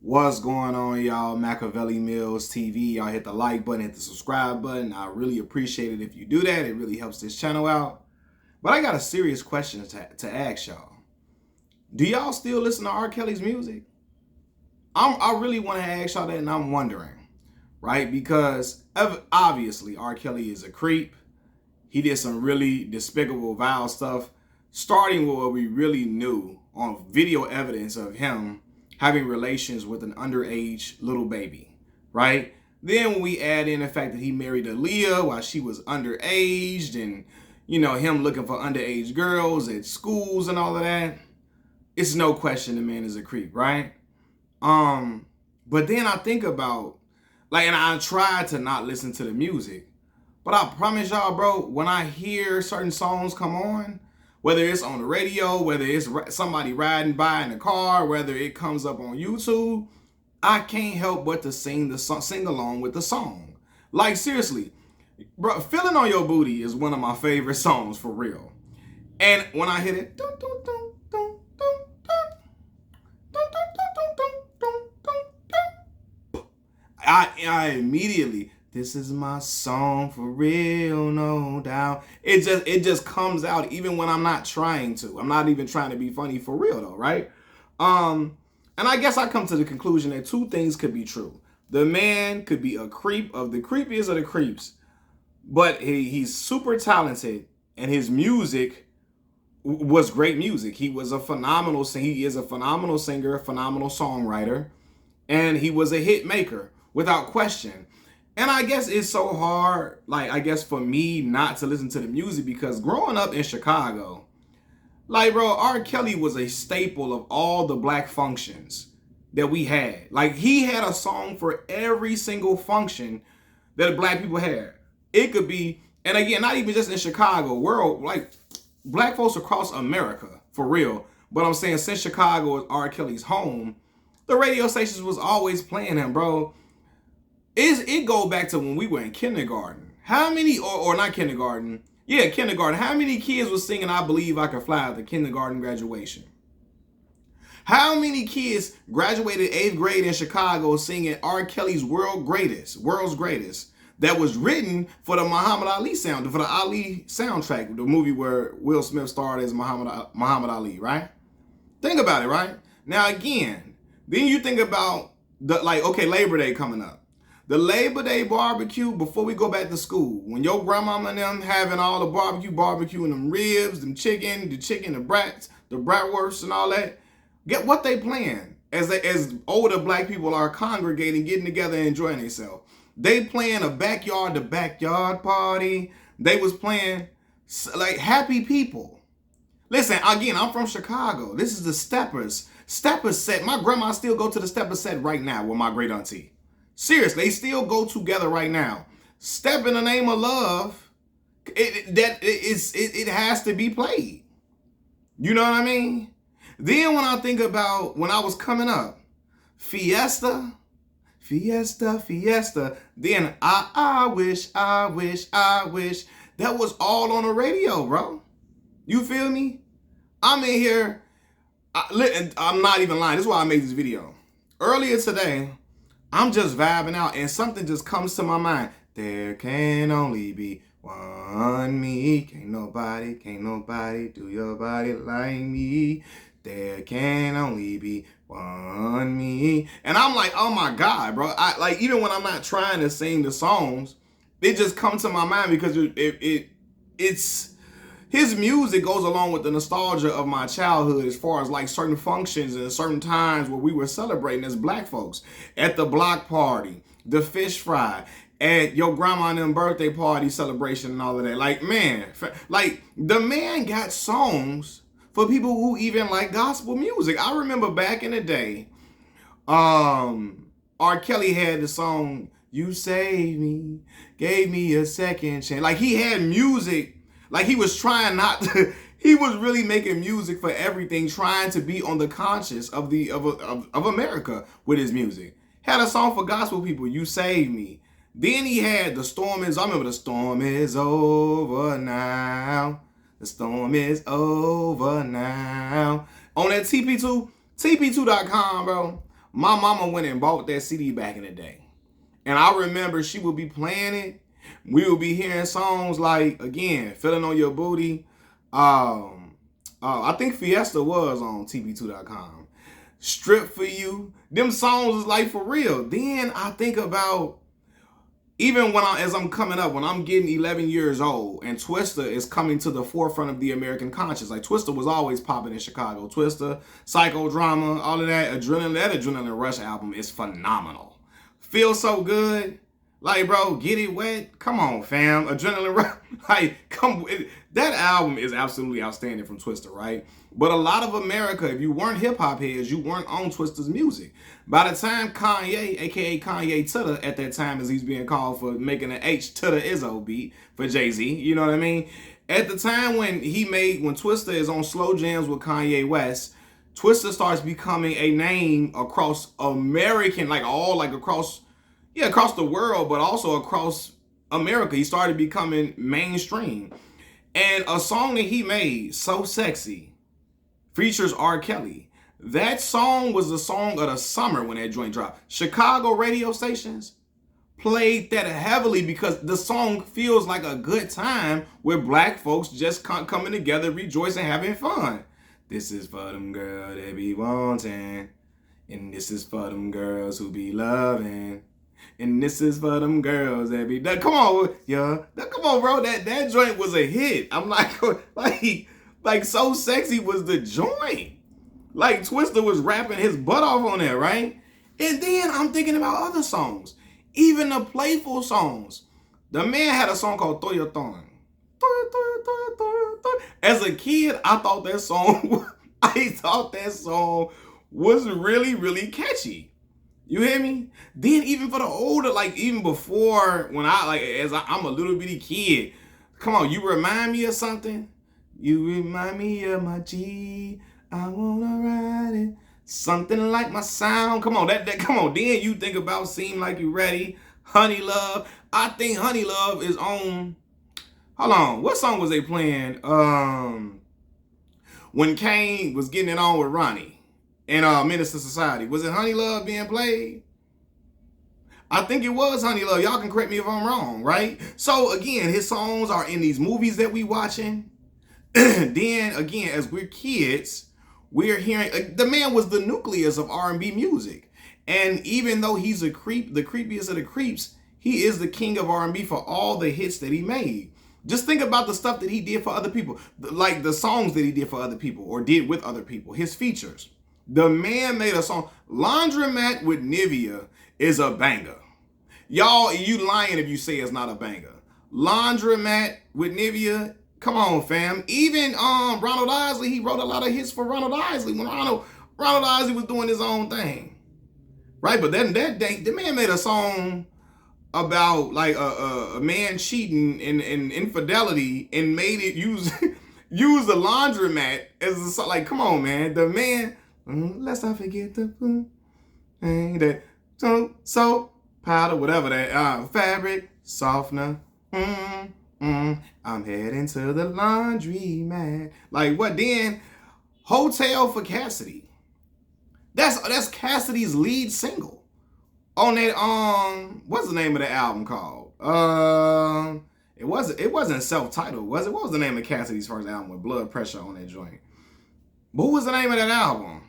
What's going on, y'all? Machiavelli Mills TV. Y'all hit the like button, hit the subscribe button. I really appreciate it if you do that. It really helps this channel out. But I got a serious question to ask y'all. Do y'all still listen to R. Kelly's music? I really want to ask y'all that, and I'm wondering, right? Because obviously R. Kelly is a creep. He did some really despicable, vile stuff, starting with what we really knew on video evidence of him having relations with an underage little baby, right? Then when we add in the fact that he married Aaliyah while she was underaged, and him looking for underage girls at schools and all of that, it's no question the man is a creep, right? But then I think about, and I try to not listen to the music, but I promise y'all, bro, when I hear certain songs come on, whether it's on the radio, whether it's somebody riding by in the car, whether it comes up on YouTube, I can't help but to sing along with the song. Like, seriously, bro, "Feeling on Your Booty" is one of my favorite songs, for real. And when I hit it, I immediately, this is my song for real, no doubt. It just comes out even when I'm not trying to. I'm not even trying to be funny, for real though, right? And I guess I come to the conclusion that two things could be true. The man could be a creep of the creepiest of the creeps, but he's super talented, and his music was great music. He is a phenomenal singer, a phenomenal songwriter, and he was a hit maker without question. And I guess it's so hard, I guess for me not to listen to the music, because growing up in Chicago, bro, R. Kelly was a staple of all the black functions that we had. He had a song for every single function that black people had. It could be, and again, not even just in Chicago, black folks across America, for real. But I'm saying, since Chicago is R. Kelly's home, the radio stations was always playing him, bro. It go back to when we were in kindergarten. How many, or not kindergarten, yeah, kindergarten. How many kids was singing "I Believe I Can Fly" at the kindergarten graduation? How many kids graduated 8th grade in Chicago singing R. Kelly's World's Greatest, that was written for the for the Ali soundtrack, the movie where Will Smith starred as Muhammad Ali, right? Think about it, right? Now again, then you think about Labor Day coming up. The Labor Day barbecue before we go back to school. When your grandmama and them having all the barbecue and them ribs, the chicken, the brats, the bratwursts and all that. Get what they playing as older black people are congregating, getting together and enjoying themselves. They playing a backyard to backyard party. They was playing Happy People. Listen, again, I'm from Chicago. This is the Steppers. Steppers set. My grandma still go to the Steppers set right now with my great auntie. Seriously, they still go together right now. "Step in the Name of Love," it has to be played. You know what I mean? Then when I think about when I was coming up, Fiesta. Then I wish. That was all on the radio, bro. You feel me? I'm in here. I'm not even lying. This is why I made this video. Earlier today, I'm just vibing out, and something just comes to my mind. There can only be one me. Can't nobody do your body like me. There can only be one me. And I'm like, oh my God, bro. Even when I'm not trying to sing the songs, it just comes to my mind because it's his music goes along with the nostalgia of my childhood, as far as certain functions and certain times where we were celebrating as black folks. At the block party, the fish fry, at your grandma and them birthday party celebration and all of that. The man got songs for people who even like gospel music. I remember back in the day, R. Kelly had the song, "You Saved Me, Gave Me a Second Chance." He had music. He was trying not to, he was really making music for everything, trying to be on the conscience of America with his music. Had a song for gospel people, "You Saved Me." Then he had I remember "The Storm Is Over Now. The storm is over now." On that TP2, TP2.com, bro. My mama went and bought that CD back in the day. And I remember she would be playing it. We would be hearing songs like, again, Feeling on Your Booty. I think Fiesta was on TB2.com. Strip for You. Them songs is like for real. Then I think about, even as I'm coming up, when I'm getting 11 years old and Twista is coming to the forefront of the American conscious. Like Twista was always popping in Chicago. Twista, Psychodrama, all of that. That Adrenaline Rush album is phenomenal. Feel So Good. Like, bro, Get It Wet. Come on, fam. Adrenaline Rush. Like, that album is absolutely outstanding from Twista, right? But a lot of America, if you weren't hip-hop heads, you weren't on Twista's music. By the time Kanye, a.k.a. Kanye Tutta, at that time as he's being called for making an H Tutta Izzo beat for Jay-Z, you know what I mean? At the time when Twista is on slow jams with Kanye West, Twista starts becoming a name across American, across the world, but also across America. He started becoming mainstream. And a song that he made, So Sexy, features R. Kelly. That song was the song of the summer when that joint dropped. Chicago radio stations played that heavily because the song feels like a good time where black folks just coming together, rejoicing, having fun. This is for them girls that be wanting, and this is for them girls who be loving. And this is for them girls that be come on, yeah. Come on, bro. That joint was a hit. I'm like So Sexy was the joint. Like Twista was rapping his butt off on that, right? And then I'm thinking about other songs. Even the playful songs. The man had a song called Throw Your Thorn. As a kid, I thought that song was really, really catchy. You hear me? Then even for the older, even before, when I'm a little bitty kid, come on, you remind me of something? You remind me of my G, I wanna ride it. Something like my sound. Come on, come on. Then you think about Seem Like You Ready, Honey Love. I think Honey Love is on, hold on, what song was they playing? When Kane was getting it on with Ronnie. And Minister Society. Was it Honey Love being played? I think it was Honey Love. Y'all can correct me if I'm wrong, right? So again, his songs are in these movies that we watching. Then again, as we're kids, we're hearing, the man was the nucleus of R&B music. And even though he's a creep, the creepiest of the creeps, he is the king of R&B for all the hits that he made. Just think about the stuff that he did for other people. Like the songs that he did for other people or did with other people. His features. The man made a song. Laundromat with Nivea is a banger. Y'all, you lying if you say it's not a banger. Laundromat with Nivea, come on, fam. Even Ronald Isley, he wrote a lot of hits for Ronald Isley when Ronald Isley was doing his own thing. Right? But then the man made a song about like a man cheating and infidelity and made it use the laundromat as a song. Like, come on, man. The man... let's not forget the that soap powder, whatever that fabric softener. I'm heading to the laundry mat. Like what? Then Hotel for Cassidy. That's Cassidy's lead single on that. What's the name of the album called? It wasn't self-titled, was it? What was the name of Cassidy's first album with Blood Pressure on that joint? What was the name of that album?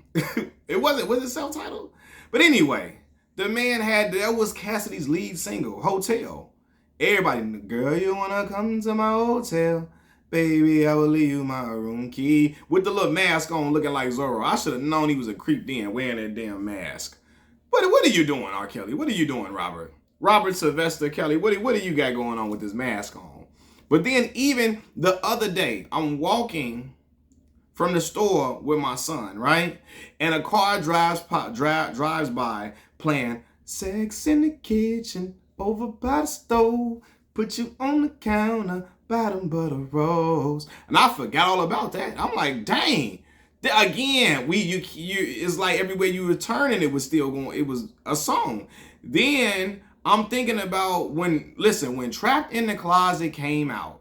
Was it self-titled? But anyway, the man that was Cassidy's lead single, Hotel. Everybody, girl, you wanna come to my hotel? Baby, I will leave you my room key. With the little mask on looking like Zorro. I should have known he was a creep then wearing that damn mask. What are you doing, R. Kelly? What are you doing, Robert? Robert Sylvester Kelly, what do you got going on with this mask on? But then even the other day, I'm walking from the store with my son, right? And a car drives by playing Sex in the Kitchen over by the stove, put you on the counter, bottom butter rolls. And I forgot all about that. I'm like, dang. Again, it's like everywhere you were turning, it was still going, it was a song. Then I'm thinking about when Trapped in the Closet came out.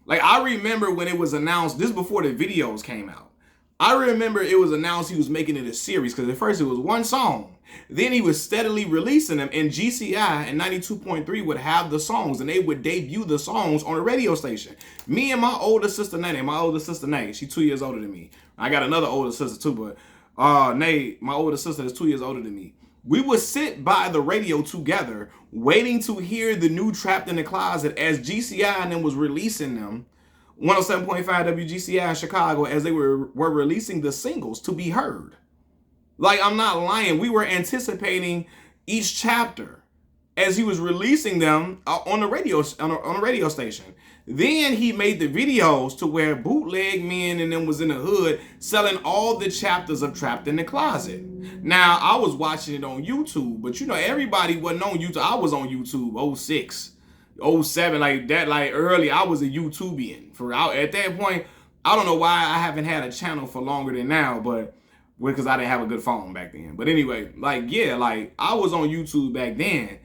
Like, I remember when it was announced, this before the videos came out. I remember it was announced he was making it a series because at first it was one song. Then he was steadily releasing them, and GCI and 92.3 would have the songs, and they would debut the songs on a radio station. Me and my older sister, Nate, she's 2 years older than me. I got another older sister too, but Nate, my older sister is 2 years older than me. We would sit by the radio together, waiting to hear the new Trapped in the Closet as GCI and them was releasing them. 107.5 WGCI in Chicago as they were releasing the singles to be heard. Like, I'm not lying. We were anticipating each chapter as he was releasing them on the radio station. Then he made the videos to where Bootleg Men and them was in the hood selling all the chapters of Trapped in the Closet. Now, I was watching it on YouTube, but you know, everybody wasn't on YouTube. I was on YouTube 06, 07, like that, like early. I was a YouTubian. At that point, I don't know why I haven't had a channel for longer than now, but because I didn't have a good phone back then. But anyway, like, yeah, like I was on YouTube back then.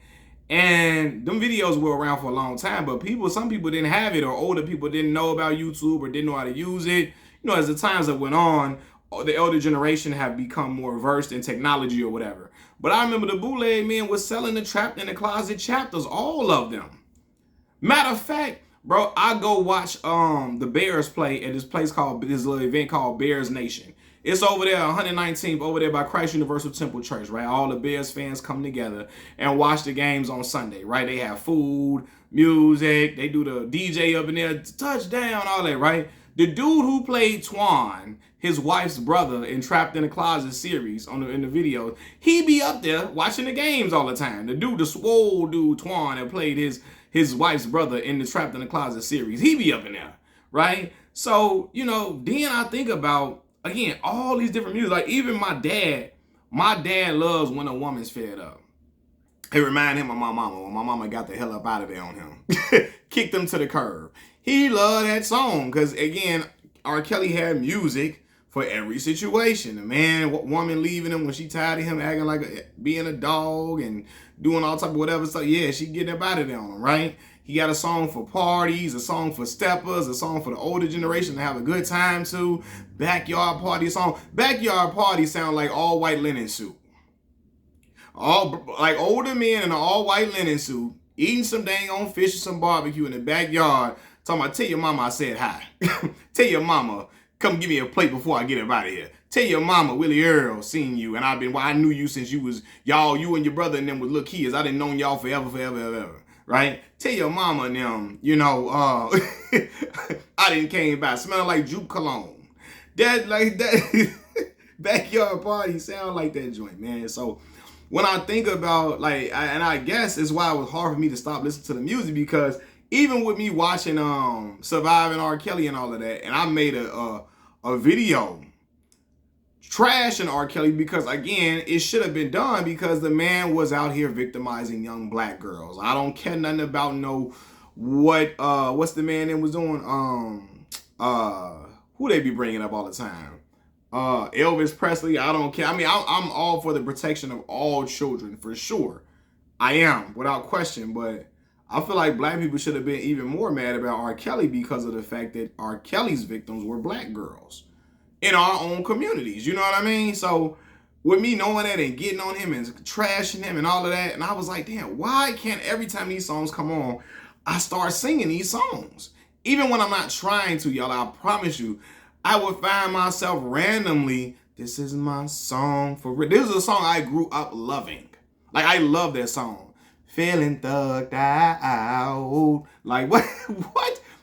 And them videos were around for a long time, but some people didn't have it, or older people didn't know about YouTube or didn't know how to use it. You know, as the times that went on, the elder generation have become more versed in technology or whatever. But I remember the Bootleg Men was selling the Trapped in the Closet chapters, all of them. Matter of fact, bro, I go watch the Bears play at this little event called Bears Nation. It's over there, 119th, over there by Christ Universal Temple Church, right? All the Bears fans come together and watch the games on Sunday, right? They have food, music, they do the DJ up in there, touchdown, all that, right? The dude who played Twan, his wife's brother in Trapped in the Closet series in the video, he be up there watching the games all the time. The swole dude, Twan, that played his wife's brother in the Trapped in the Closet series, he be up in there, right? So, you know, then I think about, again, all these different music. Like, even my dad loves When a Woman's Fed Up. It reminded him of my mama when my mama got the hell up out of there on him. Kicked him to the curb. He loved that song because, again, R. Kelly had music for every situation. The woman leaving him when she tired of him acting like being a dog and doing all type of whatever stuff. Yeah, she getting up out of there on him, right? He got a song for parties, a song for steppers, a song for the older generation to have a good time to. Backyard Party song. Backyard Party sound like all white linen suit. All like older men in an all white linen suit, eating some dang on fish or some barbecue in the backyard. Talking about, tell your mama I said hi. Tell your mama, come give me a plate before I get up out of here. Tell your mama Willie Earl seen you, and I knew you since you and your brother and them was little kids. I didn't know y'all forever. Right? Tell your mama and them, you know, I didn't came by smelling like Juke cologne. That Backyard Party sound like that joint, man. So when I think about and I guess it's why it was hard for me to stop listening to the music, because even with me watching Surviving R. Kelly and all of that, and I made a video trashing R. Kelly because, again, it should have been done because the man was out here victimizing young black girls. I don't care nothing about what's the man that was doing? Who they be bringing up all the time? Elvis Presley. I don't care. I mean, I'm all for the protection of all children, for sure. I am, without question, but I feel like black people should have been even more mad about R. Kelly because of the fact that R. Kelly's victims were black girls in our own communities. You know what I mean? So with me knowing that and getting on him and trashing him and all of that, and I was like, damn, why can't every time these songs come on, I start singing these songs? Even when I'm not trying to, y'all, I promise you, I would find myself randomly, this is my song for real. This is a song I grew up loving. Like, I love that song. Feeling thugged out. Like, what?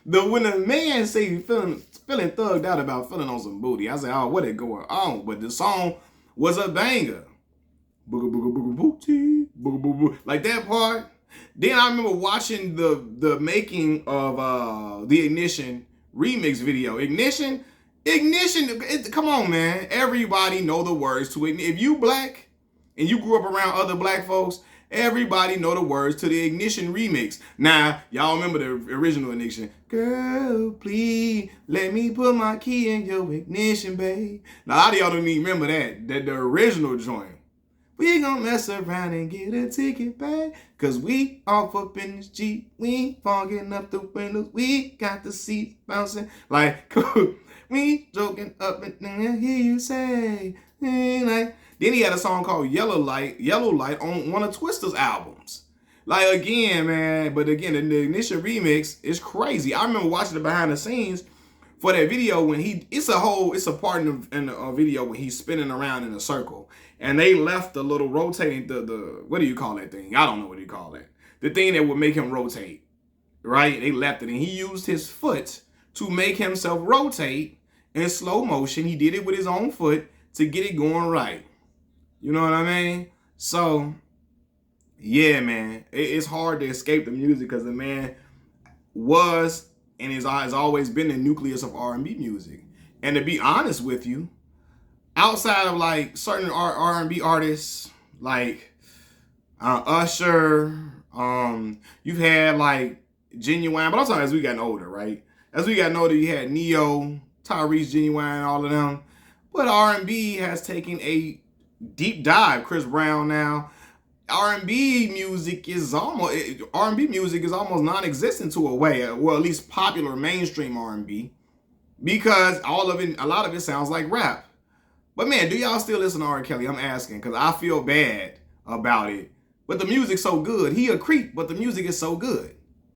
When a man say feeling thugged out about feeling on some booty, I say, oh, what is going on? But the song was a banger. Booga booga booga booty, booga booga booga. Like that part. Then I remember watching the making of the Ignition remix video. Ignition. Come on, man. Everybody know the words to it. If you black and you grew up around other black folks, everybody know the words to the Ignition remix. Now, y'all remember the original Ignition. Girl, please let me put my key in your ignition, babe. Now, a lot of y'all don't even remember that the original joint. We gonna mess around and get a ticket back, cause we off up in this Jeep. We ain't fogging up the windows. We got the seats bouncing. Like, We joking up and down, I hear you say, like. Then he had a song called Yellow Light on one of Twista's albums. Like again, man, but again, the initial remix is crazy. I remember watching the behind the scenes for that video when it's a part in the video when he's spinning around in a circle. And they left the little rotating, the what do you call that thing? I don't know what you call it. The thing that would make him rotate, right? They left it and he used his foot to make himself rotate in slow motion. He did it with his own foot to get it going right. You know what I mean? So, yeah, man, it's hard to escape the music because the man was and has always been the nucleus of R&B music. And to be honest with you, outside of like certain R&B artists like Usher, you've had like Genuine, but I'm talking as we gotten older, right? As we gotten older, you had Neo, Tyrese, Genuine, all of them. But R&B has taken a deep dive. Chris Brown now. R&B music is almost non-existent to a way. Well, at least popular mainstream R&B, because a lot of it sounds like rap. But man, do y'all still listen to R. Kelly? I'm asking because I feel bad about it. But the music's so good. He a creep, but the music is so good.